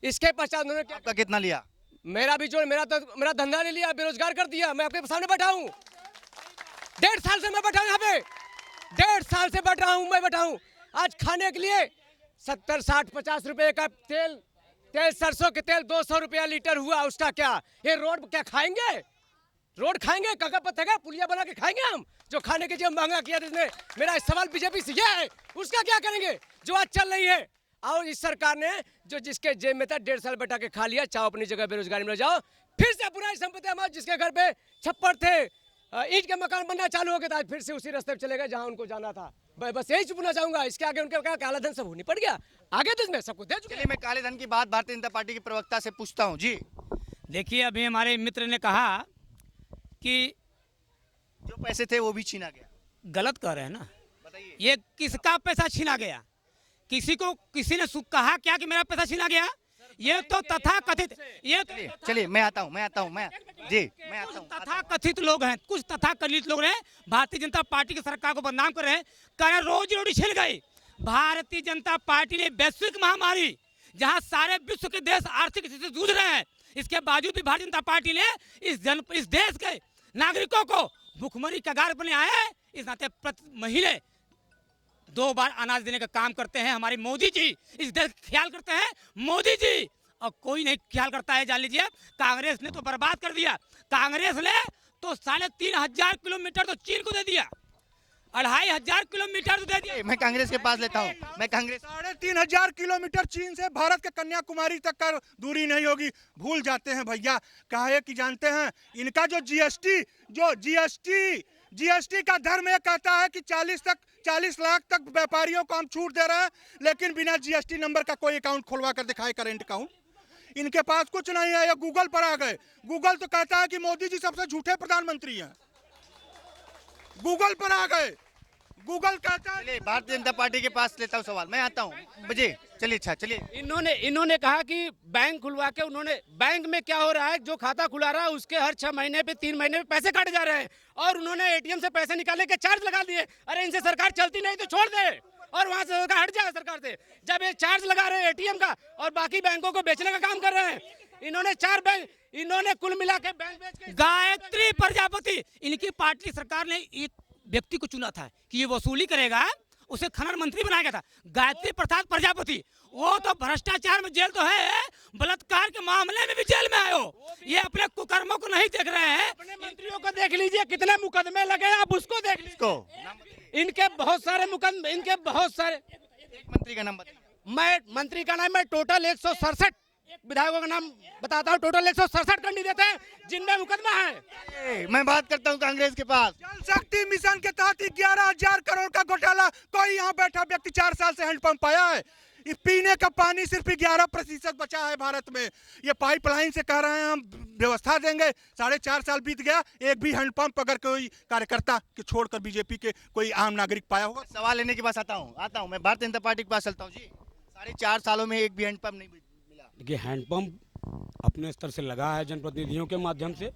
इसके पश्चात उन्होंने क्या, आपका कितना लिया? मेरा भी जो मेरा धंधा ले लिया, बेरोजगार कर दिया। मैं आपके सामने बैठा हूँ, 1.5 साल से मैं बैठा हूँ यहाँ पे, 1.5 साल से बैठा हूँ, मैं बैठा हूँ। आज खाने के लिए 70, 60, 50 रुपए का तेल सरसों के तेल 200 रुपया लीटर हुआ, उसका क्या? ये रोड क्या खाएंगे? रोड खाएंगे? काका पत्थर पुलिया बना के खाएंगे हम? जो खाने के जो महंगा किया जिसने, मेरा सवाल बीजेपी से यह है, उसका क्या करेंगे जो आज चल रही है? और इस सरकार ने जो जिसके जेब में था 1.5 साल बैठा के खा लिया, चाहो अपनी जगह बेरोजगारी में जाओ, फिर से पुरानी संपत्ति हमारे जिसके घर पे छप्पर थे, ईंट के मकान बनना चालू हो गया था, फिर से उसी रास्ते पे चले गए जहां उनको जाना था। बस यही चुपना चाहूंगा, इसके आगे उनके क्या काला धन सब होनी पड़ गया, आगे तो इसमें सब कुछ दे चुके। चलिए मैं काले धन की बात भारतीय जनता पार्टी के प्रवक्ता से पूछता हूँ जी। देखिए, अभी हमारे मित्र ने कहा कि जो पैसे थे वो भी छीना गया। गलत कह रहे हैं ना, बताइए। ये किसका पैसा छीना गया? किसी ने कहा क्या कि मेरा पैसा छीना गया? ये तो तथाकथित, ये चलिए मैं आता हूँ मैं आता हूँ। तथाकथित लोग हैं, कुछ तथाकथित लोग हैं, भारतीय जनता पार्टी की सरकार को बदनाम कर रहे हैं, कह रहे रोजी रोटी छिन गई। भारतीय जनता पार्टी ने वैश्विक महामारी, जहां सारे विश्व के देश आर्थिक स्थिति से जूझ रहे हैं, इसके बावजूद भी भारतीय जनता पार्टी ने इस देश के नागरिकों को भुखमरी कगार पर आए हैं। इस नाते प्रति महीने 2 बार अनाज देने का काम करते हैं हमारे मोदी जी, इस देश का ख्याल करते हैं मोदी जी, और कोई नहीं ख्याल करता है। जान लीजिए, कांग्रेस ने तो बर्बाद कर दिया। कांग्रेस ने तो 3,500 किलोमीटर तो चीन को दे दिया, 2,500 किलोमीटर तो दे दिया। मैं कांग्रेस के पास लेता हूँ। मैं कांग्रेस 3,500 किलोमीटर चीन से भारत के कन्याकुमारी तक का दूरी नहीं होगी। भूल जाते हैं भैया, काहे कि जानते हैं इनका जो जीएसटी का धर्म ये कहता है कि 40 लाख तक व्यापारियों को हम छूट दे रहे हैं, लेकिन बिना जीएसटी नंबर का कोई अकाउंट खुलवा कर दिखाए, करंट अकाउंट। इनके पास कुछ नहीं है, ये गूगल पर आ गए। गूगल तो कहता है कि मोदी जी सबसे झूठे प्रधानमंत्री हैं, गूगल पर आ गए। गूगल कहता है। भारतीय जनता पार्टी के पास लेता हूँ सवाल, मैं आता हूँ जी। चलिए अच्छा चलिए। इन्होंने कहा कि बैंक खुलवा के उन्होंने, बैंक में क्या हो रहा है, जो खाता खुला रहा है उसके हर 6 महीने पे 3 महीने पे पैसे काटे जा रहे हैं, और उन्होंने एटीएम से पैसे निकालने के चार्ज लगा दिए। अरे इनसे सरकार चलती नहीं तो छोड़ दे और वहां से सरकार हट जाए सरकार से, जब ये चार्ज लगा रहे हैं एटीएम का और बाकी बैंकों को बेचने का काम कर रहे हैं। इन्होंने कुल मिला के बैंक बेच के गायत्री प्रजापति, इनकी पार्टी सरकार ने एक व्यक्ति को चुना था कि ये वसूली करेगा, उसे खनन मंत्री बनाया गया था, गायत्री प्रसाद प्रजापति। वो तो भ्रष्टाचार में जेल तो है, बलात्कार के मामले में भी जेल में आए हो। ये अपने कुकर्मों को नहीं देख रहे हैं। अपने मंत्रियों को देख लीजिए, कितने मुकदमे लगे, आप उसको देख लीजिए। इनके बहुत सारे मुकदमे, इनके बहुत सारे। एक मंत्री का नाम बताइए। मैं मंत्री का नाम, मैं टोटल 167 विधायकों का नाम बताता हूँ। टोटल 167 कैंडिडेट हैं जिनमें मुकदमा है। मैं बात करता हूँ कांग्रेस के पास। जल शक्ति मिशन के तहत 11,000 करोड़ का घोटाला, कोई यहाँ बैठा व्यक्ति 4 साल से हैंडपंप पाया है? ये पीने का पानी सिर्फ 11% बचा है भारत में। ये पाइपलाइन से कह रहे हैं हम व्यवस्था देंगे, 4.5 साल बीत गया, एक भी हैंडपंप अगर कोई कार्यकर्ता के छोड़कर बीजेपी के कोई आम नागरिक पाया होगा? सवाल लेने के पास आता हूँ मैं भारतीय जनता पार्टी के पास चलता हूँ जी। 4.5 सालों में एक भी हैंडपंप नहीं मिला। देखिए, हैंडपंप अपने स्तर से लगा है, जनप्रतिनिधियों के माध्यम से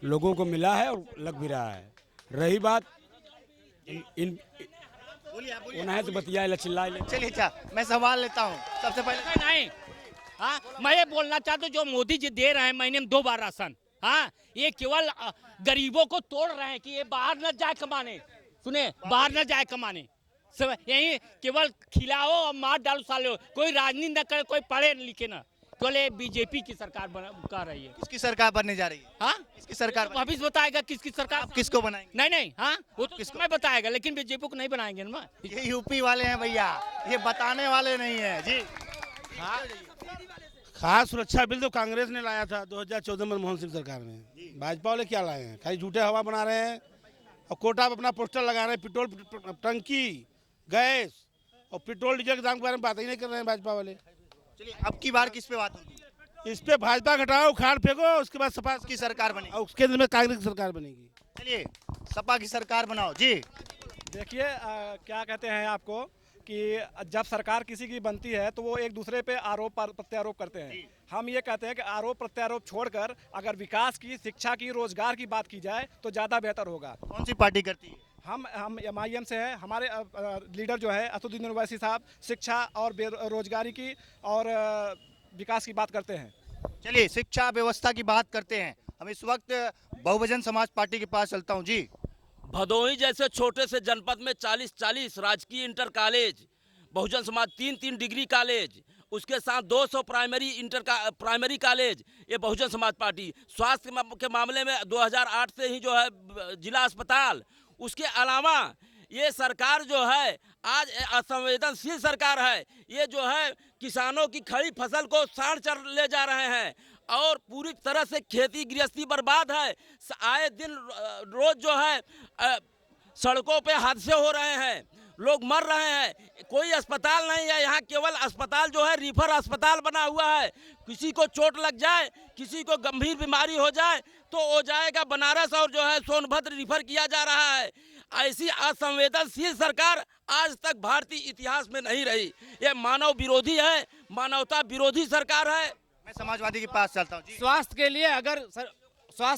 लोगों को मिला है और लग भी रहा है। रही बात इन उन्हें से बतिया चिल्लाए। चलिए अच्छा, मैं सवाल लेता हूँ सबसे पहले। नहीं, हाँ, मैं ये बोलना चाहता हूँ, जो मोदी जी दे रहे हैं महीने में 2 बार राशन, हाँ, ये केवल गरीबों को तोड़ रहे हैं कि ये बाहर न जाए कमाने। सुने, बाहर न जाए कमाने, सब यही केवल खिलाओ और मार डालो साले, कोई राजनीति न करे, कोई पढ़े लिखे ना। तो बीजेपी की सरकार कर रही है। किसकी सरकार बनने जा रही है? हाँ, किसकी सरकार? भविष्य बताएगा किसकी सरकार। आप किसको बनाएंगे? नहीं, हाँ, वो तो समय बताएगा, लेकिन बीजेपी को नहीं बनाएंगे ना। ये यूपी वाले हैं भैया, ये बताने वाले नहीं है जी। खास सुरक्षा बिल तो कांग्रेस ने लाया था 2014 में मनमोहन सिंह सरकार में। भाजपा वाले क्या लाए हैं? खाली झूठे हवा बना रहे हैं और कोटा पर अपना पोस्टर लगा रहे हैं। पेट्रोल टंकी, गैस और पेट्रोल डीजल के दाम के बारे में बात ही नहीं कर रहे हैं भाजपा वाले। चलिए, अब की बार किस पे बात होगी? इस पे भाजपा घटाओ, उखाड़ फेंको, उसके बाद सपा की सरकार बनेगी और उसके अंदर में कांग्रेस की सरकार बनेगी। चलिए, सपा की सरकार बनाओ जी। देखिए, क्या कहते हैं आपको कि जब सरकार किसी की बनती है तो वो एक दूसरे पे आरोप प्रत्यारोप करते हैं। हम ये कहते हैं कि आरोप प्रत्यारोप छोड़कर अगर विकास की, शिक्षा की, रोजगार की बात की जाए तो ज़्यादा बेहतर होगा। कौन सी पार्टी करती है? हम MIM से है। हमारे लीडर जो है असदुद्दीन ओवैसी साहब शिक्षा और बेरोजगारी की और विकास की बात करते हैं। चलिए शिक्षा व्यवस्था की बात करते हैं। हम इस वक्त बहुवचन समाज पार्टी के पास चलता हूँ जी। भदोही जैसे छोटे से जनपद में 40-40 राजकीय inter college, Bahujan Samaj 3-3 degree college, उसके साथ 200 प्राइमरी कॉलेज, ये बहुजन समाज पार्टी। स्वास्थ्य के मामले में 2008 से ही जो है जिला अस्पताल। उसके अलावा ये सरकार जो है आज असंवेदनशील सरकार है। ये जो है किसानों की खड़ी फसल को साड़ चढ़ ले जा रहे हैं और पूरी तरह से खेती गृहस्थी बर्बाद है। आए दिन रोज जो है सड़कों पे हादसे हो रहे हैं, लोग मर रहे हैं। कोई अस्पताल नहीं है यहाँ, केवल अस्पताल जो है रिफर अस्पताल बना हुआ है। किसी को चोट लग जाए, किसी को गंभीर बीमारी हो जाए तो हो जाएगा बनारस और जो है सोनभद्र रिफर किया जा रहा है। ऐसी असंवेदनशील सरकार आज तक भारतीय इतिहास में नहीं रही। ये मानव विरोधी है, मानवता विरोधी सरकार है। मैं समाजवादी के पास चलता हूँ जी। स्वास्थ्य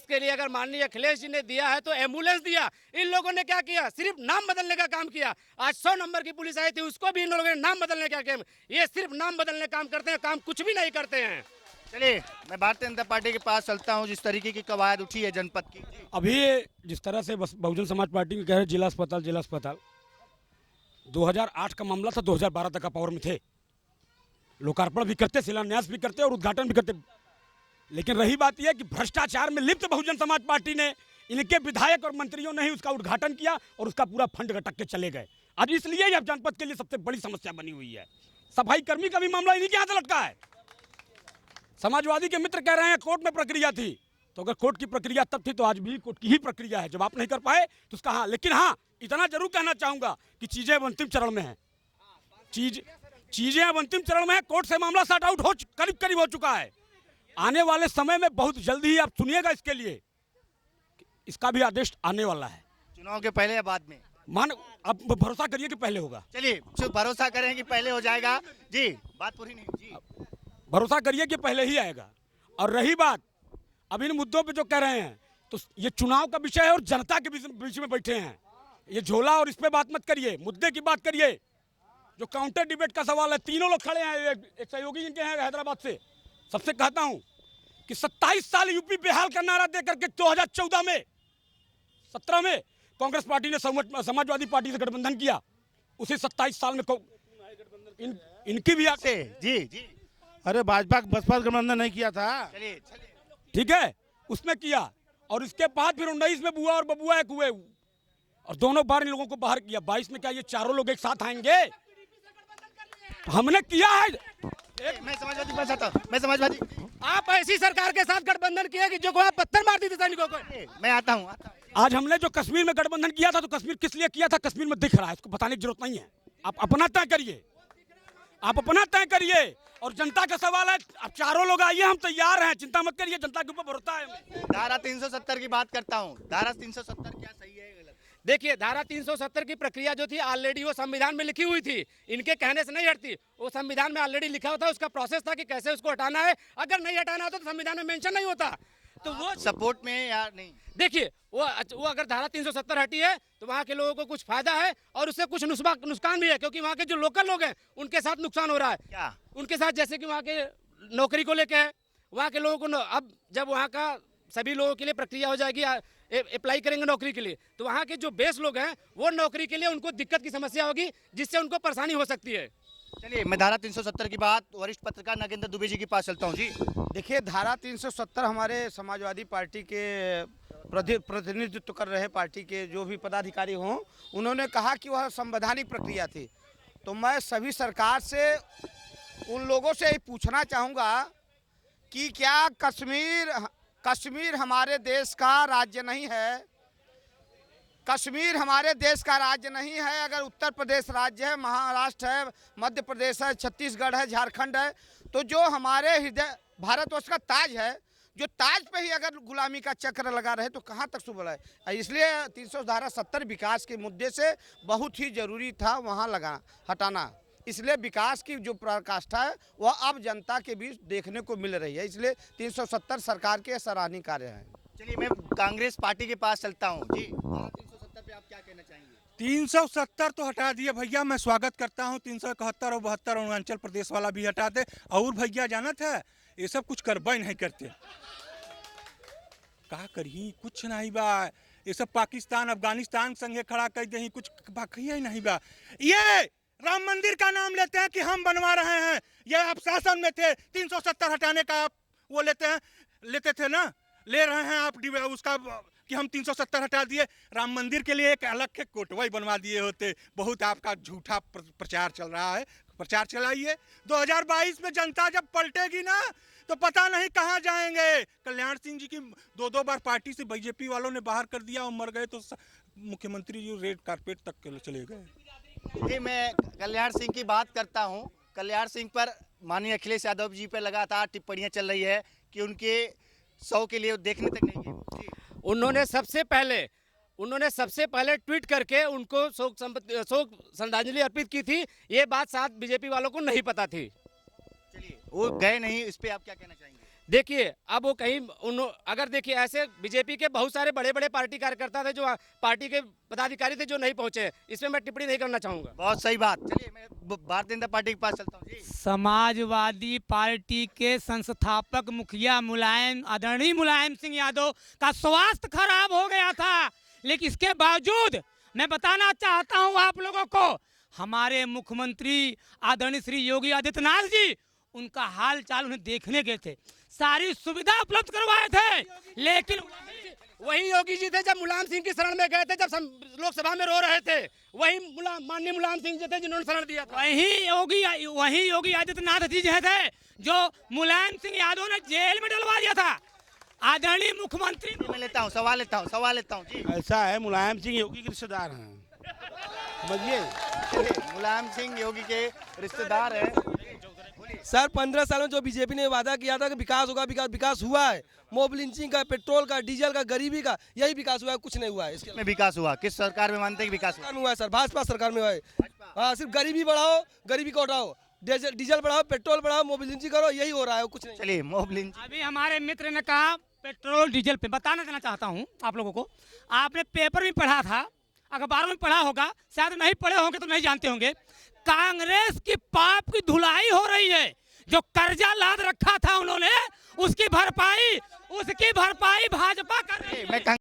के लिए अगर माननीय अखिलेश जी ने दिया है तो एम्बुलेंस दिया। इन लोगों ने क्या किया? सिर्फ नाम बदलने का काम किया। आज 100 नंबर की पुलिस आई थी, उसको भी इन लोगों ने नाम बदलने का काम। ये सिर्फ नाम बदलने का काम करते हैं, काम कुछ भी नहीं करते हैं। चलिए मैं भारतीय जनता पार्टी के पास चलता हूँ। जिस तरीके की कवायद उठी है जनपद की, अभी जिस तरह से बहुजन समाज पार्टी के कह रहे जिला अस्पताल 2008 का मामला था, 2012 तक का पावर में थे। लोकार्पण भी करते, शिलान्यास भी करते और उद्घाटन भी करते। लेकिन रही बात यह कि भ्रष्टाचार में लिप्त बहुजन समाज पार्टी ने, इनके विधायक और मंत्रियों ने ही उसका उद्घाटन किया और उसका पूरा फंड गटक के चले गए। आज इसलिए यह जनपद के लिए सबसे बड़ी समस्या बनी हुई है। सफाई कर्मी का भी मामला इन्हीं के हाथ लटका है। समाजवादी के मित्र कह रहे हैं कोर्ट में प्रक्रिया थी, तो अगर कोर्ट की प्रक्रिया तब थी तो आज भी कोर्ट की ही प्रक्रिया है। जब आप नहीं कर पाए तो उसका हाँ, लेकिन हाँ इतना जरूर कहना चाहूंगा कि चीजें अब अंतिम चरण में हैं। चीजें अब अंतिम चरण में है। कोर्ट से मामला सॉर्ट आउट हो करीब हो चुका है। आने वाले समय में बहुत जल्दी ही आप सुनिएगा इसके लिए, इसका भी आदेश आने वाला है। चुनाव के पहले या बाद में? अब भरोसा करिए कि पहले होगा। चलिए भरोसा करें कि पहले हो जाएगा जी। बात पूरी नहीं जी। भरोसा करिए कि पहले ही आएगा। और रही बात अब इन मुद्दों पे जो कह रहे हैं, तो ये चुनाव का विषय है और जनता के बीच में बैठे हैं। ये झोला और इस पे बात मत करिए, मुद्दे की बात करिए। जो काउंटर डिबेट का सवाल है, तीनों लोग खड़े हैं, एक सहयोगी इनके हैं हैदराबाद से। सबसे कहता हूं कि 27 साल यूपी बेहाल का नारा देकर के 2014 में 17 में कांग्रेस पार्टी ने समाजवादी पार्टी से गठबंधन किया। उसी 27 साल में इनकी भी जी। अरे भाजपा बसपा गठबंधन नहीं किया था। चलिए ठीक है, उसमें किया और इसके बाद फिर 19 में बुआ और बबुआ एक हुए और दोनों बार इन लोगों को बाहर किया। 22 में क्या ये चारों लोग एक साथ आएंगे? हमने किया है। मैं समाजवादी पास आता हूं। मैं समाजवादी। आप ऐसी सरकार के साथ गठबंधन किया कि जो वहां पत्थर मार दी थी सैनिकों को। मैं आता हूं। आज हमने जो कश्मीर में गठबंधन किया था, तो कश्मीर किस लिए किया था कश्मीर में दिख रहा है, इसको बताने की जरूरत नहीं है। आप अपना तय करिए, आप अपना तय करिए। और जनता का सवाल है, आप चारों लोग आइए, हम तैयार हैं, चिंता मत करिए, जनता के ऊपर भरोसा है। धारा 370 की बात करता हूं। धारा 370 क्या सही है गलत? देखिए, धारा 370 की प्रक्रिया जो थी ऑलरेडी वो संविधान में लिखी हुई थी, इनके कहने से नहीं हटती। वो संविधान में ऑलरेडी लिखा होता, उसका प्रोसेस था कि कैसे उसको हटाना है। अगर नहीं हटाना होता तो संविधान में मेंशन नहीं होता। तो वो सपोर्ट में या नहीं? देखिए, वो अगर धारा 370 हटी है तो वहाँ के लोगों को कुछ फायदा है और उससे कुछ नुकसान भी है, क्योंकि वहाँ के जो लोकल लोग हैं उनके साथ नुकसान हो रहा है। क्या उनके साथ? जैसे कि वहाँ के नौकरी को लेके है, वहाँ के लोगों को अब जब वहाँ का सभी लोगों के लिए प्रक्रिया हो जाएगी, अप्लाई करेंगे नौकरी के लिए, तो वहाँ के जो बेस लोग हैं वो नौकरी के लिए उनको दिक्कत की समस्या होगी, जिससे उनको परेशानी हो सकती है। चलिए मैं धारा 370 की बात वरिष्ठ पत्रकार नागेंद्र दुबे जी के पास चलता हूं जी। देखिए, धारा 370 हमारे समाजवादी पार्टी के प्रतिनिधित्व कर रहे पार्टी के जो भी पदाधिकारी हों, उन्होंने कहा कि वह संवैधानिक प्रक्रिया थी। तो मैं सभी सरकार से उन लोगों से ही पूछना चाहूँगा कि क्या कश्मीर हमारे देश का राज्य नहीं है? कश्मीर हमारे देश का राज्य नहीं है। अगर उत्तर प्रदेश राज्य है, महाराष्ट्र है, मध्य प्रदेश है, छत्तीसगढ़ है, झारखंड है, तो जो हमारे हृदय भारतवर्ष का ताज है, जो ताज पे ही अगर गुलामी का चक्र लगा रहे तो कहाँ तक शुभ है। इसलिए 370 विकास के मुद्दे से बहुत ही जरूरी था वहाँ हटाना। इसलिए विकास की जो पराकाष्ठा है वह अब जनता के बीच देखने को मिल रही है। इसलिए 370 सरकार के सराहनीय कार्य हैं। चलिए मैं कांग्रेस पार्टी के पास चलता हूँ जी। 370 पे आप क्या कहना चाहेंगे? 370 तो हटा दिए भैया, मैं स्वागत करता हूँ। 371 और 72 अरुणाचल प्रदेश वाला भी हटा दे। और भैया जाना था, ये सब कुछ करबा ही नहीं करते। का करी, कुछ नहीं बा। ये सब पाकिस्तान अफगानिस्तान संगे खड़ा कर दे, कुछ बाकी ही नहीं बा। ये राम मंदिर का नाम लेते हैं कि हम बनवा रहे हैं, ये आप शासन में थे, 370 हटाने का आप वो लेते थे ना, ले रहे हैं आप उसका कि हम 370 हटा दिए। राम मंदिर के लिए एक अलग के कोटवाई बनवा दिए होते। बहुत आपका झूठा प्रचार चल रहा है, प्रचार चलाइए। 2022 में जनता जब पलटेगी ना तो पता नहीं कहाँ जाएंगे। कल्याण सिंह जी की 2 बार पार्टी से बीजेपी वालों ने बाहर कर दिया और मर गए, तो मुख्यमंत्री जी रेड कारपेट तक चले गए। जी, मैं कल्याण सिंह की बात करता हूं। कल्याण सिंह पर माननीय अखिलेश यादव जी पे लगातार टिप्पणियां चल रही है कि उनके 100 के लिए देखने तक नहीं गए। उन्होंने सबसे पहले ट्वीट करके उनको शोक श्रद्धांजलि अर्पित की थी। ये बात साथ बीजेपी वालों को नहीं पता थी। चलिए, वो गए नहीं, इस पे आप क्या कहना चाहेंगे? देखिए, अब वो कहीं अगर देखिए, ऐसे बीजेपी के बहुत सारे बड़े बड़े पार्टी कार्यकर्ता थे, जो पार्टी के पदाधिकारी थे, जो नहीं पहुंचे। इसमें मैं टिप्पणी नहीं करना चाहूंगा। बहुत सही बात। चलिए, मैं भारतीय जनता पार्टी के पास चलता हूँ। जी, समाजवादी पार्टी के संस्थापक मुखिया आदरणीय मुलायम सिंह यादव का स्वास्थ्य खराब हो गया था, लेकिन इसके बावजूद मैं बताना चाहता हूं आप लोगों को, हमारे मुख्यमंत्री आदरणीय श्री योगी आदित्यनाथ जी उनका हाल चाल उन्हें देखने गए थे, सारी सुविधा उपलब्ध करवाए थे। लेकिन वही योगी जी थे जब मुलायम सिंह की शरण में गए थे, जब लोकसभा में रो रहे थे। वही माननीय मुलायम सिंह जी थे जिन्होंने शरण दिया था। वही योगी आदित्यनाथ जी थे जो मुलायम सिंह यादव ने जेल में डलवा दिया था। आदरणीय मुख्यमंत्री, मैं लेता हूँ, सवाल लेता हूँ। जी, ऐसा है, मुलायम सिंह योगी के रिश्तेदार हैं, समझिए। मुलायम सिंह योगी के रिश्तेदार हैं। सर 15 सालों में जो बीजेपी ने वादा किया था कि विकास होगा, विकास हुआ है। मोब लिंचिंग का, पेट्रोल का, डीजल का, गरीबी का, यही विकास हुआ है, कुछ नहीं हुआ है। इसके में विकास हुआ, किस सरकार में मानते हैं कि विकास हुआ है? सर भाजपा सरकार में हुआ है। हाँ, सिर्फ गरीबी बढ़ाओ, गरीबी को हटाओ, डीजल बढ़ाओ, पेट्रोल बढ़ाओ, मोब लिंचिंग करो, यही हो रहा है, कुछ नहीं। चलिए, मोब लिंचिंग। अभी हमारे मित्र ने कहा पेट्रोल डीजल पे बताना देना चाहता हूँ आप लोगों को। आपने पेपर में पढ़ा था, अखबारों में पढ़ा होगा, शायद नहीं पढ़े होंगे तो नहीं जानते होंगे। कांग्रेस की पाप की धुलाई हो रही है। जो कर्जा लाद रखा था उन्होंने, उसकी भरपाई भाजपा कर रही है।